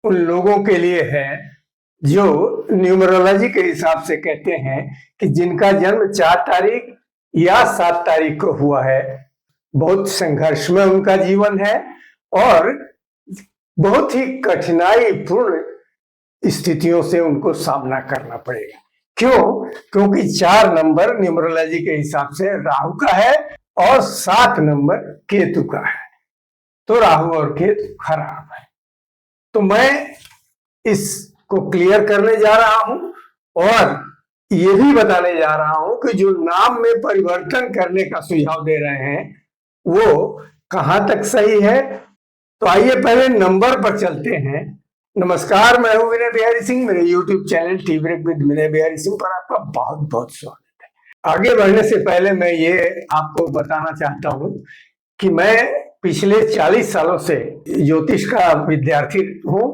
उन लोगों के लिए है जो न्यूमरोलॉजी के हिसाब से कहते हैं कि जिनका जन्म 4 तारीख या 7 तारीख को हुआ है। बहुत संघर्ष में उनका जीवन है और बहुत ही कठिनाई पूर्ण स्थितियों से उनको सामना करना पड़ेगा। क्यों? क्योंकि 4 नंबर न्यूमरोलॉजी के हिसाब से राहु का है और 7 नंबर केतु का है। तो राहु और केतु खराब है। तो मैं इसको क्लियर करने जा रहा हूं और ये भी बताने जा रहा हूं कि जो नाम में परिवर्तन करने का सुझाव दे रहे हैं वो कहां तक सही है। तो आइए पहले नंबर पर चलते हैं। नमस्कार, मैं हूं विनय बिहारी सिंह। मेरे YouTube channel tea break with Vinay Bihari Singh पर आपका बहुत बहुत स्वागत है। आगे बढ़ने से पहले मैं ये आपको बताना चाहता हूं कि मैं पिछले 40 सालों से ज्योतिष का विद्यार्थी हूं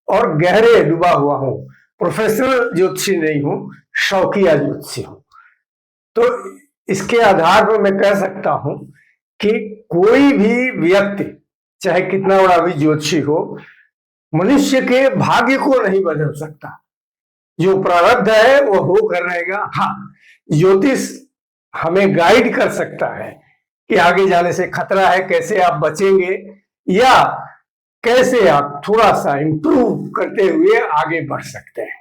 और गहरे डूबा हुआ हूं। प्रोफेशनल ज्योतिषी नहीं हूं, शौकिया ज्योतिषी हूं। तो इसके आधार पर मैं कह सकता हूं कि कोई भी व्यक्ति चाहे कितना बड़ा भी ज्योतिषी हो, मनुष्य के भाग्य को नहीं बदल सकता। जो प्रारब्ध है वो होकर रहेगा। हाँ, ज्योतिष हमें गाइड कर सकता है कि आगे जाने से खतरा है, कैसे आप बचेंगे या कैसे आप थोड़ा सा इंप्रूव करते हुए आगे बढ़ सकते हैं।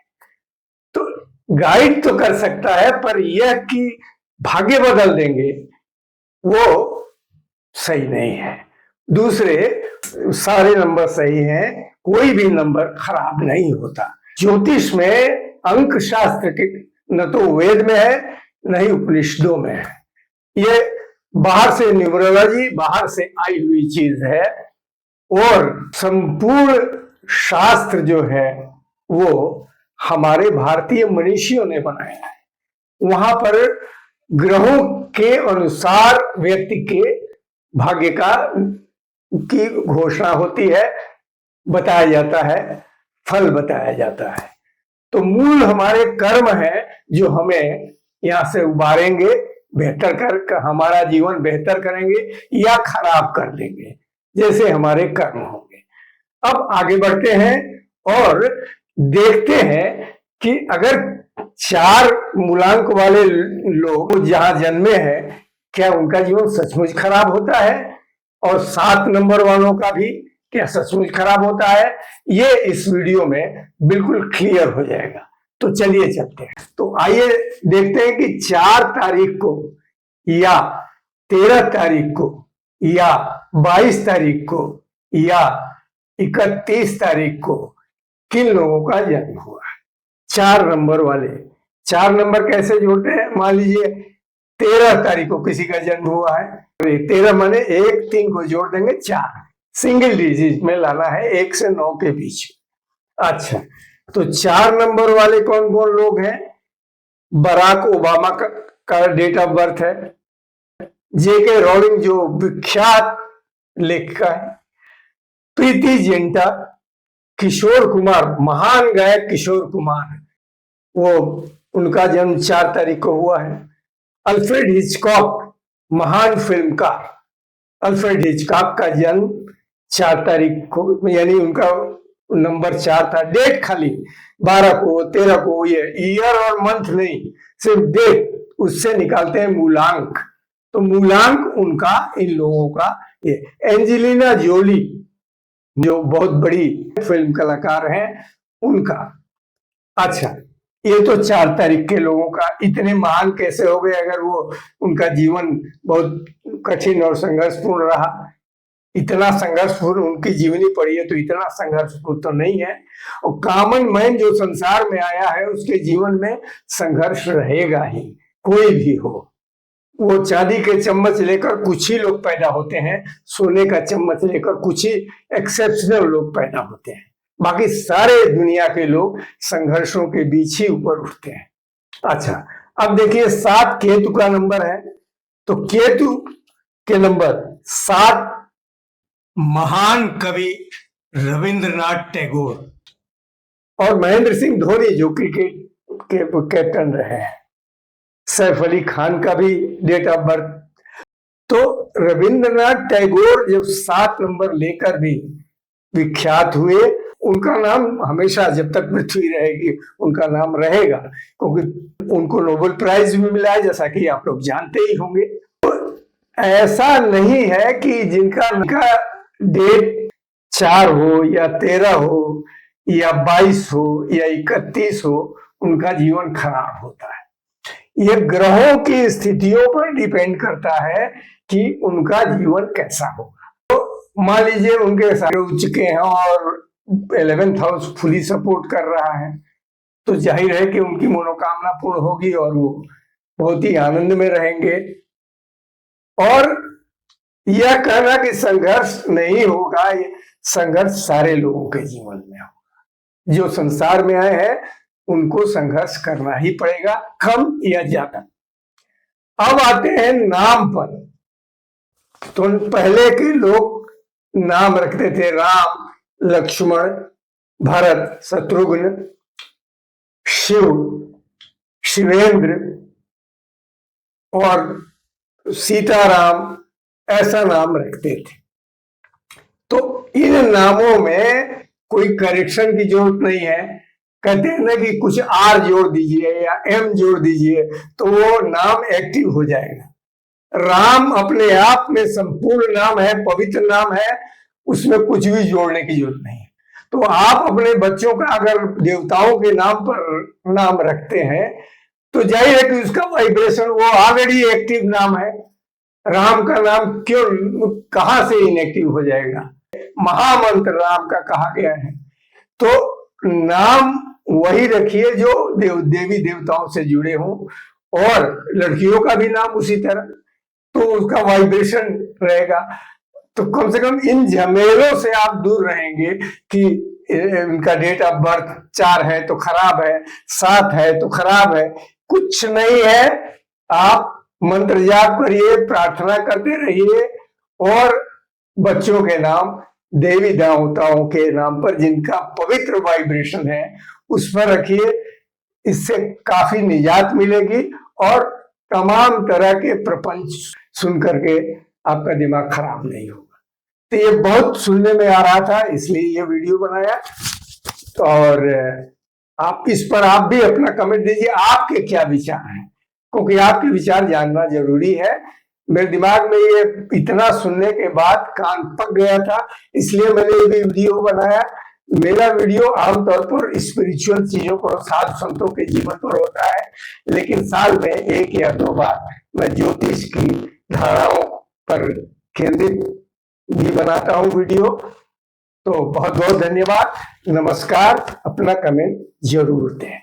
तो गाइड तो कर सकता है, पर यह कि भाग्य बदल देंगे वो सही नहीं है। दूसरे सारे नंबर सही हैं, कोई भी नंबर खराब नहीं होता। ज्योतिष में अंक शास्त्र के न तो वेद में है न ही उपनिषदों में है। ये बाहर से न्यूमरोलॉजी बाहर से आई हुई चीज है और संपूर्ण शास्त्र जो है वो हमारे भारतीय मनीषियों ने बनाया है। वहां पर ग्रहों के अनुसार व्यक्ति के भाग्य की घोषणा होती है, बताया जाता है, फल बताया जाता है। तो मूल हमारे कर्म है जो हमें यहां से उबारेंगे, बेहतर कर हमारा जीवन बेहतर करेंगे या खराब कर देंगे, जैसे हमारे कर्म होंगे। अब आगे बढ़ते हैं और देखते हैं कि अगर 4 मूलांक वाले लोग जहां जन्मे हैं क्या उनका जीवन सचमुच खराब होता है और 7 नंबर वालों का भी क्या सचमुच खराब होता है। ये इस वीडियो में बिल्कुल क्लियर हो जाएगा। तो चलिए चलते हैं। तो आइए देखते हैं कि 4 तारीख को या 13 तारीख को या 22 तारीख को या 31 तारीख को किन लोगों का जन्म हुआ है। 4 नंबर वाले 4 नंबर कैसे जोड़ते हैं? मान लीजिए 13 तारीख को किसी का जन्म हुआ है, 13 माने 1 3 को जोड़ देंगे 4, सिंगल डिजिट में लाना है 1 से 9 के बीच। अच्छा, तो 4 नंबर वाले कौन कौन लोग हैं? बराक ओबामा का डेट ऑफ बर्थ है। जेके रोलिंग जो विख्यात लेखिका है। प्रीति जिंटा, किशोर कुमार, महान गायक किशोर कुमार, वो उनका जन्म 4 तारीख को हुआ है। अल्फ्रेड हिचकॉक, महान फिल्मकार, अल्फ्रेड हिचकॉक का जन्म 4 तारीख को, यानी उनका नंबर 4 था। डेट खाली 12 को 13 को, ये ईयर और मंथ नहीं, सिर्फ डेट, उससे निकालते हैं मूलांक। तो मूलांक उनका इन लोगों का ये। एंजेलिना जोली जो बहुत बड़ी फिल्म कलाकार हैं उनका। अच्छा, ये तो 4 तारीख के लोगों का। इतने महान कैसे हो गए अगर वो उनका जीवन बहुत कठिन और संघर्षपूर्ण रहा। इतना संघर्षपूर्ण उनकी जीवनी पड़ी है तो इतना संघर्षपूर्ण तो नहीं है। और कॉमन मैन जो संसार में आया है उसके जीवन में संघर्ष रहेगा ही, कोई भी हो। वो चांदी के चम्मच लेकर कुछ ही लोग पैदा होते हैं, सोने का चम्मच लेकर कुछ ही एक्सेप्शनल लोग पैदा होते हैं। बाकी सारे दुनिया के लोग संघर्षों के बीच ही ऊपर उठते हैं। अच्छा, अब देखिए 7 केतु का नंबर है। तो केतु के नंबर 7 महान कवि रविंद्रनाथ टैगोर और महेंद्र सिंह धोनी जो क्रिकेट के कैप्टन रहे हैं। सैफ अली खान का भी डेट ऑफ बर्थ। तो रविंद्रनाथ टैगोर जब 7 नंबर लेकर भी विख्यात हुए उनका नाम हमेशा जब तक पृथ्वी रहेगी उनका नाम रहेगा, क्योंकि उनको नोबेल प्राइज भी मिला है, जैसा कि आप लोग जानते ही होंगे। तो ऐसा नहीं है कि जिनका डेट 4 हो या 13 हो या 22 हो या 31 हो, उनका जीवन खराब होता है। ये ग्रहों की स्थितियों पर डिपेंड करता है कि उनका जीवन कैसा होगा। तो मान लीजिए उनके सारे उच्च के हैं और 11th हाउस फुली सपोर्ट कर रहा है, तो जाहिर है कि उनकी मनोकामना पूर्ण होगी और वो बहुत ही आनंद में रहेंगे। और यह कहना कि संघर्ष नहीं होगा, ये संघर्ष सारे लोगों के जीवन में होगा। जो संसार में आए हैं उनको संघर्ष करना ही पड़ेगा, कम या ज्यादा। अब आते हैं नाम पर। तो पहले के लोग नाम रखते थे राम, लक्ष्मण, भरत, शत्रुघ्न, शिव, शिवेंद्र और सीताराम, ऐसा नाम रखते थे। तो इन नामों में कोई करेक्शन की जरूरत नहीं है। कहते हैं ना कि कुछ आर जोड़ दीजिए या एम जोड़ दीजिए तो वो नाम एक्टिव हो जाएगा। राम अपने आप में संपूर्ण नाम है, पवित्र नाम है, उसमें कुछ भी जोड़ने की जरूरत नहीं है। तो आप अपने बच्चों का अगर देवताओं के नाम पर नाम रखते हैं तो जाहिर है कि उसका वाइब्रेशन वो ऑलरेडी एक्टिव नाम है। राम का नाम क्यों, कहां से इनएक्टिव हो जाएगा? महामंत्र राम का कहा गया है। तो नाम वही रखिए जो देवी देवताओं से जुड़े हों, और लड़कियों का भी नाम उसी तरह, तो उसका वाइब्रेशन रहेगा। तो कम से कम इन झमेलों से आप दूर रहेंगे कि इनका डेट ऑफ बर्थ 4 है तो खराब है, 7 है तो खराब है। कुछ नहीं है, आप मंत्र जाप करिए, प्रार्थना करते रहिए और बच्चों के नाम देवी देवताओं के नाम पर जिनका पवित्र वाइब्रेशन है उस पर रखिए। इससे काफी निजात मिलेगी और तमाम तरह के प्रपंच सुन करके आपका दिमाग खराब नहीं होगा। तो ये बहुत सुनने में आ रहा था, इसलिए ये वीडियो बनाया। और आप इस पर आप भी अपना कमेंट दीजिए, आपके क्या विचार हैं, क्योंकि आपके विचार जानना जरूरी है। मेरे दिमाग में ये इतना सुनने के बाद कान पक गया था, इसलिए मैंने ये वीडियो बनाया। मेरा वीडियो आमतौर पर स्पिरिचुअल चीजों पर, साधु संतों के जीवन पर होता है, लेकिन साल में 1 या 2 बार मैं ज्योतिष की धारणाओं पर केंद्रित भी बनाता हूँ वीडियो। तो बहुत बहुत धन्यवाद, नमस्कार। अपना कमेंट जरूर दें।